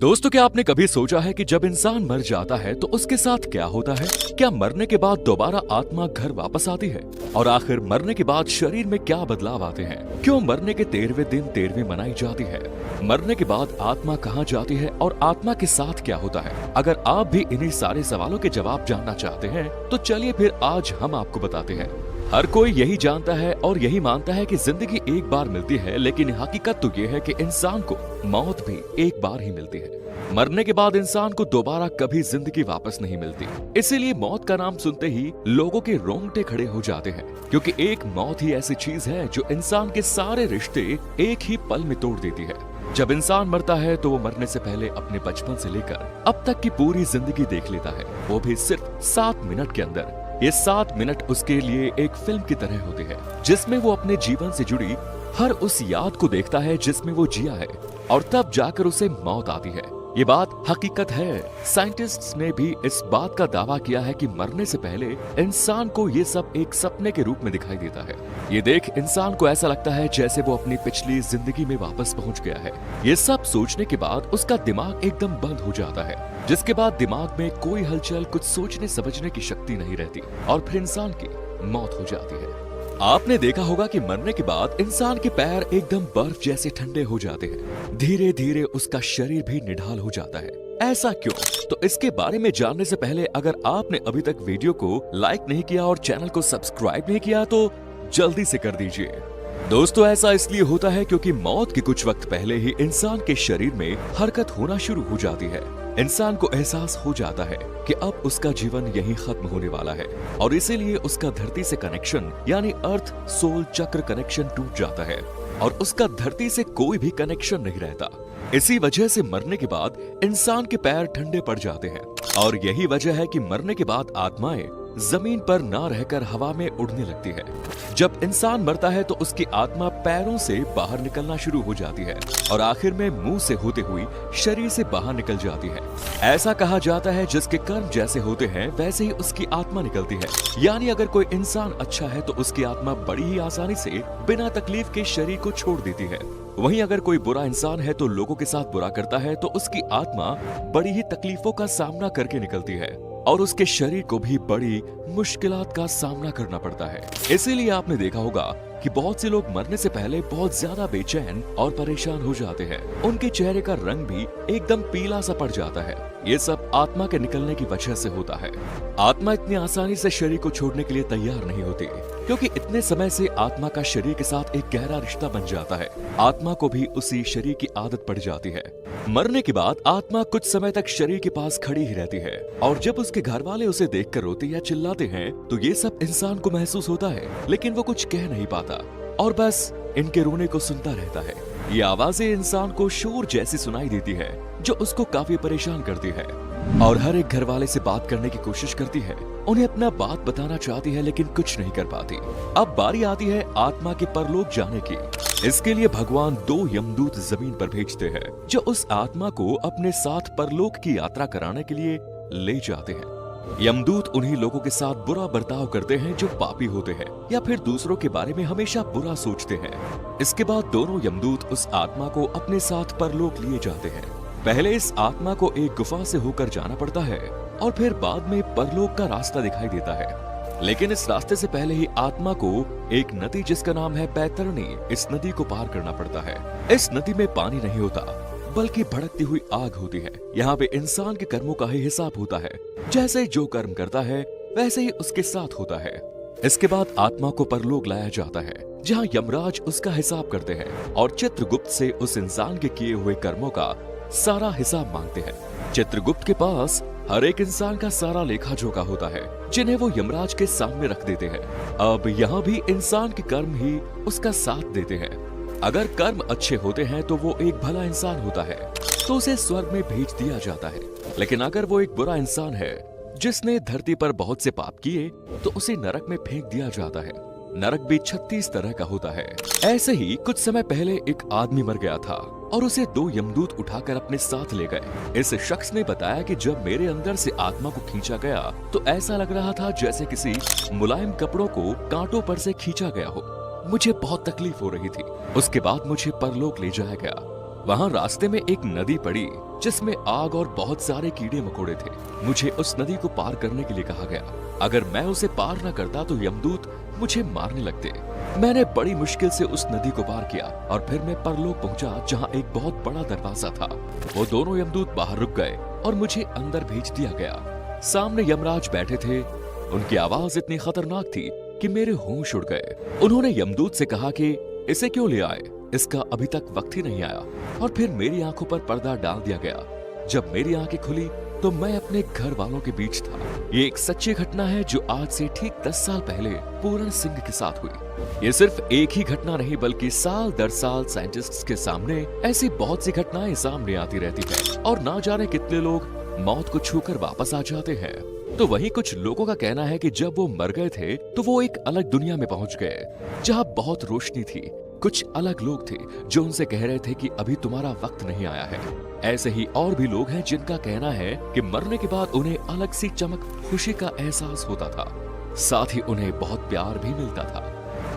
दोस्तों, क्या आपने कभी सोचा है कि जब इंसान मर जाता है तो उसके साथ क्या होता है? क्या मरने के बाद दोबारा आत्मा घर वापस आती है? और आखिर मरने के बाद शरीर में क्या बदलाव आते हैं? क्यों मरने के 13वें दिन 13वीं मनाई जाती है? मरने के बाद आत्मा कहाँ जाती है और आत्मा के साथ क्या होता है? अगर आप भी इन्हीं सारे सवालों के जवाब जानना चाहते हैं तो चलिए फिर आज हम आपको बताते हैं। हर कोई यही जानता है और यही मानता है कि जिंदगी एक बार मिलती है, लेकिन हकीकत तो ये है कि इंसान को मौत भी एक बार ही मिलती है। मरने के बाद इंसान को दोबारा कभी जिंदगी वापस नहीं मिलती। इसीलिए मौत का नाम सुनते ही लोगों के रोंगटे खड़े हो जाते हैं, क्योंकि एक मौत ही ऐसी चीज है जो इंसान के सारे रिश्ते एक ही पल में तोड़ देती है। जब इंसान मरता है तो वो मरने से पहले अपने बचपन से लेकर अब तक की पूरी जिंदगी देख लेता है, वो भी सिर्फ 7 मिनट के अंदर। ये 7 मिनट उसके लिए एक फिल्म की तरह होते हैं, जिसमें वो अपने जीवन से जुड़ी हर उस याद को देखता है जिसमें वो जिया है, और तब जाकर उसे मौत आती है। ये बात हकीकत है। साइंटिस्ट्स ने भी इस बात का दावा किया है कि मरने से पहले इंसान को ये सब एक सपने के रूप में दिखाई देता है। ये देख इंसान को ऐसा लगता है जैसे वो अपनी पिछली जिंदगी में वापस पहुंच गया है। ये सब सोचने के बाद उसका दिमाग एकदम बंद हो जाता है, जिसके बाद दिमाग में कोई हलचल, कुछ सोचने समझने की शक्ति नहीं रहती, और फिर इंसान की मौत हो जाती है। आपने देखा होगा कि मरने के बाद इंसान के पैर एकदम बर्फ जैसे ठंडे हो जाते हैं। धीरे धीरे उसका शरीर भी निढाल हो जाता है। ऐसा क्यों? तो इसके बारे में जानने से पहले अगर आपने अभी तक वीडियो को लाइक नहीं किया और चैनल को सब्सक्राइब नहीं किया तो जल्दी से कर दीजिए। दोस्तों, ऐसा इसलिए होता है क्योंकि मौत के कुछ वक्त पहले ही इंसान के शरीर में हरकत होना शुरू हो जाती है। इंसान को एहसास हो जाता है कि अब उसका जीवन यहीं खत्म होने वाला है, और इसीलिए उसका धरती से कनेक्शन यानी अर्थ सोल चक्र कनेक्शन टूट जाता है, और उसका धरती से कोई भी कनेक्शन नहीं रहता। इसी वजह से मरने के बाद इंसान के पैर ठंडे पड़ जाते हैं, और यही वजह है कि मरने के बाद आत्माएं जमीन पर ना रहकर हवा में उड़ने लगती है। जब इंसान मरता है तो उसकी आत्मा पैरों से बाहर निकलना शुरू हो जाती है, और आखिर में मुंह से होते हुई शरीर से बाहर निकल जाती है। ऐसा कहा जाता है जिसके कर्म जैसे होते हैं वैसे ही उसकी आत्मा निकलती है। यानी अगर कोई इंसान अच्छा है तो उसकी आत्मा बड़ी ही आसानी से बिना तकलीफ के शरीर को छोड़ देती है। वहीं अगर कोई बुरा इंसान है तो लोगों के साथ बुरा करता है तो उसकी आत्मा बड़ी ही तकलीफों का सामना करके निकलती है, और उसके शरीर को भी बड़ी मुश्किलात का सामना करना पड़ता है। इसीलिए आपने देखा होगा कि बहुत से लोग मरने से पहले बहुत ज्यादा बेचैन और परेशान हो जाते हैं। उनके चेहरे का रंग भी एकदम पीला सा पड़ जाता है। ये सब आत्मा के निकलने की वजह से होता है। आत्मा इतनी आसानी से शरीर को छोड़ने के लिए तैयार नहीं होती, क्योंकि इतने समय से आत्मा का शरीर के साथ एक गहरा रिश्ता बन जाता है। आत्मा को भी उसी शरीर की आदत पड़ जाती है। मरने के बाद आत्मा कुछ समय तक शरीर के पास खड़ी ही रहती है, और जब उसके घर वाले उसे देखकर रोते या चिल्लाते हैं तो ये सब इंसान को महसूस होता है, लेकिन वो कुछ कह नहीं पाता और बस इनके रोने को सुनता रहता है। ये आवाजें इंसान को शोर जैसी सुनाई देती है, जो उसको काफी परेशान करती है, और हर एक घर वाले से बात करने की कोशिश करती है, उन्हें अपना बात बताना चाहती है, लेकिन कुछ नहीं कर पाती। अब बारी आती है आत्मा के परलोक जाने की। इसके लिए भगवान 2 यमदूत जमीन पर भेजते हैं, जो उस आत्मा को अपने साथ परलोक की यात्रा कराने के लिए ले जाते हैं। यमदूत उन्हीं लोगों के साथ बुरा बर्ताव करते हैं जो पापी होते हैं या फिर दूसरों के बारे में हमेशा बुरा सोचते हैं। इसके बाद दोनों यमदूत उस आत्मा को अपने साथ परलोक लिए जाते हैं। पहले इस आत्मा को एक गुफा से होकर जाना पड़ता है, और फिर बाद में परलोक का रास्ता दिखाई देता है। लेकिन इस रास्ते से पहले ही आत्मा को एक नदी जिसका नाम है बैतरणी, इस नदी को पार करना पड़ता है। इस नदी में पानी नहीं होता, बल्कि भड़कती हुई आग होती है। यहाँ पे इंसान के कर्मों का ही हिसाब होता है। जैसे जो कर्म करता है वैसे ही उसके साथ होता है। इसके बाद आत्मा को परलोक लाया जाता है, जहाँ यमराज उसका हिसाब करते हैं, और चित्रगुप्त से उस इंसान के किए हुए कर्मों का सारा हिसाब मांगते हैं। चित्रगुप्त के पास हर एक इंसान का सारा लेखा जोखा होता है, जिन्हें वो यमराज के सामने रख देते हैं। अब यहाँ भी इंसान के कर्म ही उसका साथ देते हैं। अगर कर्म अच्छे होते हैं तो वो एक भला इंसान होता है, तो उसे स्वर्ग में भेज दिया जाता है। लेकिन अगर वो एक बुरा इंसान है जिसने धरती पर बहुत से पाप किए, तो उसे नरक में फेंक दिया जाता है। नरक भी 36 तरह का होता है। ऐसे ही कुछ समय पहले एक आदमी मर गया था, और उसे 2 यमदूत उठाकर अपने साथ ले गए। इस शख्स ने बताया कि जब मेरे अंदर से आत्मा को खींचा गया तो ऐसा लग रहा था जैसे किसी मुलायम कपड़ों को कांटों पर से खींचा गया हो। मुझे बहुत तकलीफ हो रही थी। उसके बाद मुझे परलोक ले जाया गया। वहाँ रास्ते में एक नदी पड़ी जिसमें आग और बहुत सारे कीड़े मकोड़े थे। मुझे उस नदी को पार करने के लिए कहा गया। अगर मैं उसे पार न करता तो यमदूत मुझे मारने लगते। मैंने बड़ी मुश्किल से उस नदी को पार किया और फिर मैं परलोक पहुंचा, जहां एक बहुत बड़ा दरवाजा था। वो दोनों यमदूत बाहर रुक गए और मुझे अंदर भेज दिया गया। सामने यमराज बैठे थे। उनकी आवाज इतनी खतरनाक थी कि मेरे होश उड़ गए। उन्होंने यमदूत से कहा कि इसे क्यों ले आए, इसका अभी तक वक्त ही नहीं आया। और फिर मेरी आंखों पर पर्दा डाल दिया गया। जब मेरी आंखें खुली तो मैं अपने घर वालों के बीच था। ये एक सच्ची घटना है जो आज से ठीक 10 साल पहले पूरण सिंह के साथ हुई। ये सिर्फ एक ही घटना नहीं बल्कि साल दर साल साइंटिस्ट्स के सामने ऐसी बहुत सी घटनाएं सामने आती रहती है और ना जाने कितने लोग मौत को छूकर वापस आ जाते हैं। तो वहीं कुछ लोगों का कहना है कि जब वो मर गए थे तो वो एक अलग दुनिया में पहुंच गए जहां बहुत रोशनी थी। कुछ अलग लोग थे जो उनसे कह रहे थे कि अभी तुम्हारा वक्त नहीं आया है। ऐसे ही और भी लोग हैं जिनका कहना है कि मरने के बाद उन्हें अलग सी चमक, खुशी का एहसास होता था। साथ ही उन्हें बहुत प्यार भी मिलता था।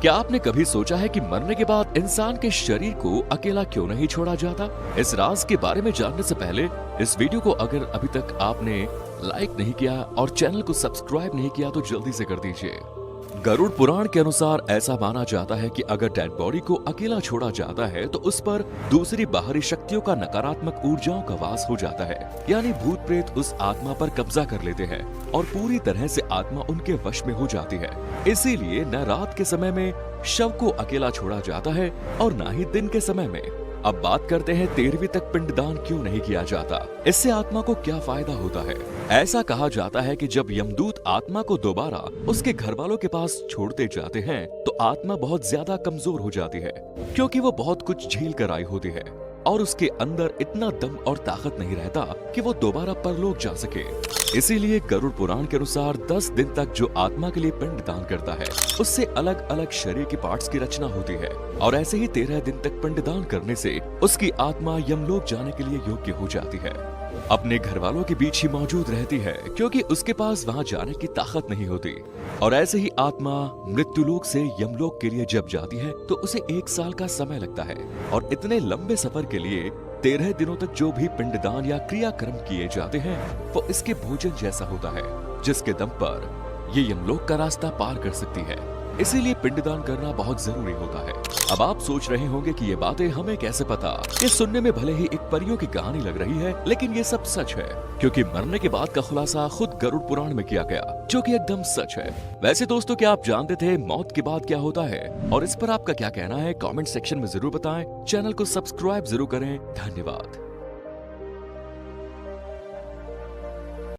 क्या आपने कभी सोचा है कि मरने के बाद इंसान के शरीर को अकेला क्यों नहीं छोड़ा जाता? इस राज के बारे में जानने से पहले इस वीडियो को अगर अभी तक आपने लाइक नहीं किया और चैनल को सब्सक्राइब नहीं किया तो जल्दी से कर दीजिए। गरुड़ पुराण के अनुसार ऐसा माना जाता है कि अगर डेड बॉडी को अकेला छोड़ा जाता है तो उस पर दूसरी बाहरी शक्तियों का नकारात्मक ऊर्जाओं का वास हो जाता है, यानी भूत प्रेत उस आत्मा पर कब्जा कर लेते हैं और पूरी तरह से आत्मा उनके वश में हो जाती है। इसीलिए न रात के समय में शव को अकेला छोड़ा जाता है और न ही दिन के समय में। अब बात करते हैं 13वीं तक पिंडदान क्यों नहीं किया जाता, इससे आत्मा को क्या फायदा होता है। ऐसा कहा जाता है कि जब यमदूत आत्मा को दोबारा उसके घर वालों के पास छोड़ते जाते हैं तो आत्मा बहुत ज्यादा कमजोर हो जाती है, क्योंकि वो बहुत कुछ झेल कर आई होती है और उसके अंदर इतना दम और ताकत नहीं रहता कि वो दोबारा परलोक जा सके। इसीलिए गरुड़ पुराण के अनुसार 10 दिन तक जो आत्मा के लिए पिंड दान करता है उससे अलग अलग शरीर के पार्ट्स की रचना होती है और ऐसे ही 13 दिन तक पिंड दान करने से उसकी आत्मा यमलोक जाने के लिए योग्य हो जाती है। अपने घर वालों के बीच ही मौजूद रहती है क्योंकि उसके पास वहां जाने की ताकत नहीं होती। और ऐसे ही आत्मा मृत्युलोक से यमलोक के लिए जब जाती है तो उसे 1 साल का समय लगता है और इतने लंबे सफर के लिए 13 दिनों तक जो भी पिंडदान या क्रियाक्रम किए जाते हैं वो इसके भोजन जैसा होता है, जिसके दम पर ये यमलोक का रास्ता पार कर सकती है। इसीलिए पिंडदान करना बहुत जरूरी होता है। अब आप सोच रहे होंगे कि ये बातें हमें कैसे पता। ये सुनने में भले ही एक परियों की कहानी लग रही है, लेकिन ये सब सच है, क्योंकि मरने के बाद का खुलासा खुद गरुड़ पुराण में किया गया, जो कि एकदम सच है। वैसे दोस्तों, क्या आप जानते थे मौत के बाद क्या होता है? और इस पर आपका क्या कहना है? कमेंट सेक्शन में जरूर बताएं। चैनल को सब्सक्राइब जरूर करें। धन्यवाद।